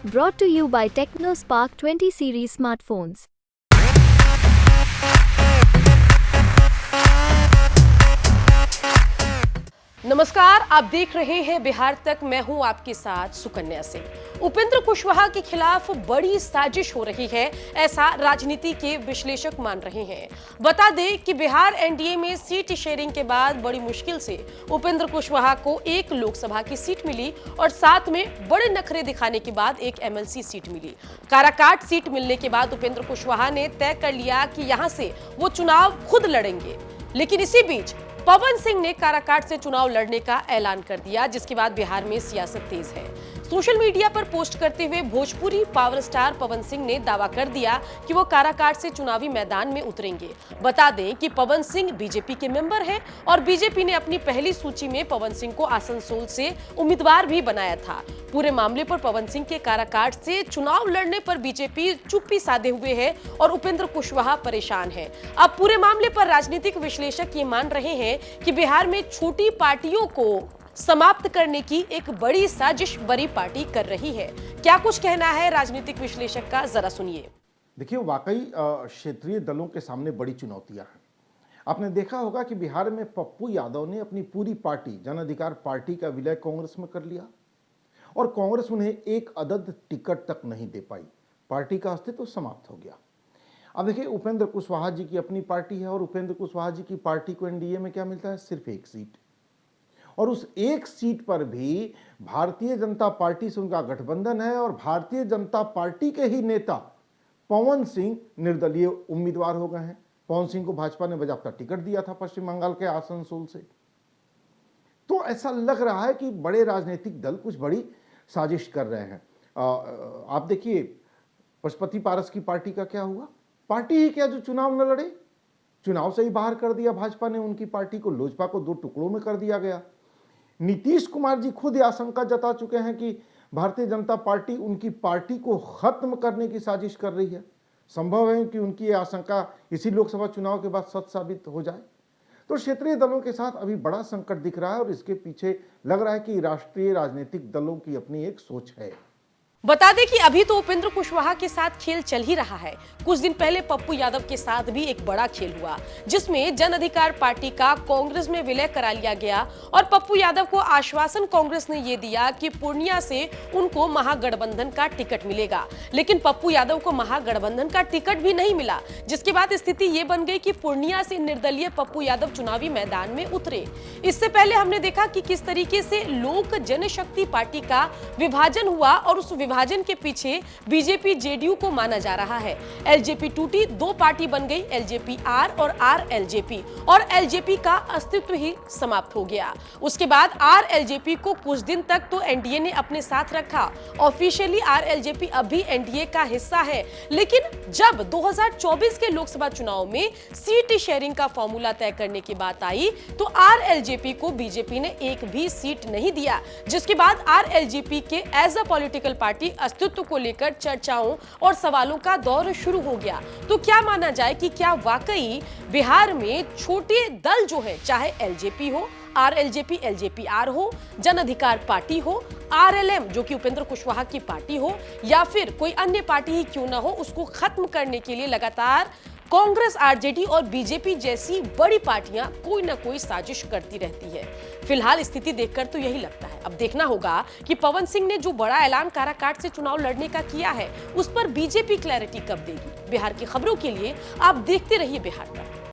Brought to you by TechnoSpark 20 series smartphones. नमस्कार, आप देख रहे हैं बिहार तक। मैं हूं आपके साथ सुकन्या सिंह। उपेंद्र कुशवाहा के खिलाफ बड़ी साजिश हो रही है, ऐसा राजनीति के विश्लेषक मान रहे हैं। बता दें कि बिहार एनडीए में सीट शेयरिंग के बाद बड़ी मुश्किल से उपेंद्र कुशवाहा को एक लोकसभा की सीट मिली और साथ में बड़े नखरे दिखाने के बाद एक एमएलसी सीट मिली। काराकाट सीट मिलने के बाद उपेंद्र कुशवाहा ने तय कर लिया कि यहां से वो चुनाव खुद लड़ेंगे, लेकिन इसी बीच पवन सिंह ने काराकाट से चुनाव लड़ने का ऐलान कर दिया, जिसके बाद बिहार में सियासत तेज है। सोशल मीडिया पर पोस्ट करते हुए भोजपुरी पावर स्टार पवन सिंह ने दावा कर दिया कि वो काराकाट से चुनावी मैदान में उतरेंगे। बता दें कि पवन सिंह बीजेपी के मेंबर हैं और बीजेपी ने अपनी पहली सूची में पवन सिंह को आसनसोल से उम्मीदवार भी बनाया था। पूरे मामले पर पवन सिंह के काराकाट से चुनाव लड़ने पर बीजेपी चुप्पी साधे हुए है और उपेंद्र कुशवाहा परेशान है। अब पूरे मामले पर राजनीतिक विश्लेषक ये मान रहे हैं कि बिहार में छोटी पार्टियों को समाप्त करने की एक बड़ी साजिश बड़ी पार्टी कर रही है। क्या कुछ कहना है राजनीतिक विश्लेषक का, जरा सुनिए। देखिए, वाकई क्षेत्रीय दलों के सामने बड़ी चुनौतियां हैं। आपने देखा होगा कि बिहार में पप्पू यादव ने अपनी पूरी पार्टी जन अधिकार पार्टी का विलय कांग्रेस में कर लिया और कांग्रेस उन्हें एक अदद टिकट तक नहीं दे पाई। पार्टी का अस्तित्व समाप्त हो गया। अब देखिए, उपेंद्र कुशवाहा जी की अपनी पार्टी है और उपेंद्र कुशवाहा जी की पार्टी को एनडीए में क्या मिलता है? सिर्फ एक सीट, और उस एक सीट पर भी भारतीय जनता पार्टी से उनका गठबंधन है और भारतीय जनता पार्टी के ही नेता पवन सिंह निर्दलीय उम्मीदवार हो गए हैं। पवन सिंह को भाजपा ने बाकायदा टिकट दिया था पश्चिम बंगाल के आसनसोल से। तो ऐसा लग रहा है कि बड़े राजनीतिक दल कुछ बड़ी साजिश कर रहे हैं। आप देखिए, पशुपति पारस की पार्टी का क्या हुआ? पार्टी ही क्या जो चुनाव न लड़े, चुनाव से ही बाहर कर दिया भाजपा ने उनकी पार्टी को। लोजपा को दो टुकड़ों में कर दिया गया। नीतीश कुमार जी खुद ये आशंका जता चुके हैं कि भारतीय जनता पार्टी उनकी पार्टी को खत्म करने की साजिश कर रही है। संभव है कि उनकी ये आशंका इसी लोकसभा चुनाव के बाद सच साबित हो जाए। तो क्षेत्रीय दलों के साथ अभी बड़ा संकट दिख रहा है और इसके पीछे लग रहा है कि राष्ट्रीय राजनीतिक दलों की अपनी एक सोच है। बता दें कि अभी तो उपेंद्र कुशवाहा के साथ खेल चल ही रहा है। कुछ दिन पहले पप्पू यादव के साथ भी एक बड़ा खेल हुआ, जिसमें जन अधिकार पार्टी का कांग्रेस में विलय करा लिया गया और पप्पू यादव को आश्वासन कांग्रेस ने यह दिया कि पूर्णिया से उनको महागठबंधन का टिकट मिलेगा। लेकिन पप्पू यादव को महागठबंधन का टिकट भी नहीं मिला, जिसके बाद स्थिति ये बन गई कि पूर्णिया से निर्दलीय पप्पू यादव चुनावी मैदान में उतरे। इससे पहले हमने देखा कि किस तरीके से लोक जनशक्ति पार्टी का विभाजन हुआ और उस विभाजन के पीछे बीजेपी जेडीयू को माना जा रहा है। एलजेपी टूटी, दो पार्टी बन गई, एलजेपी आर और आर एलजेपी, और एलजेपी का अस्तित्व ही समाप्त हो गया। उसके बाद आर एलजेपी को कुछ दिन तक तो एनडीए ने अपने साथ रखा। ऑफिशियली आर एलजेपी अभी एनडीए का हिस्सा है, लेकिन जब 2024 के लोकसभा चुनाव में सीट शेयरिंग का फॉर्मूला तय करने की बात आई तो आर एलजेपी को बीजेपी ने एक भी सीट नहीं दिया, जिसके बाद आर एलजेपी के एज अ पॉलिटिकल पार्टी अस्तित्व को लेकर चर्चाओं और सवालों का दौर शुरू हो गया। तो क्या माना जाए कि क्या वाकई बिहार में छोटे दल जो है, चाहे एलजेपी हो, आर एलजेपी, एलजेपी आर हो, जन अधिकार पार्टी हो, आरएलएम जो कि उपेंद्र कुशवाहा की पार्टी हो, या फिर कोई अन्य पार्टी ही क्यों ना हो, उसको खत्म करने के लिए लगातार कांग्रेस, आरजेडी और बीजेपी जैसी बड़ी पार्टियां कोई ना कोई साजिश करती रहती है। फिलहाल स्थिति देखकर तो यही लगता है। अब देखना होगा कि पवन सिंह ने जो बड़ा ऐलान काराकाट से चुनाव लड़ने का किया है, उस पर बीजेपी क्लैरिटी कब देगी। बिहार की खबरों के लिए आप देखते रहिए बिहार तक।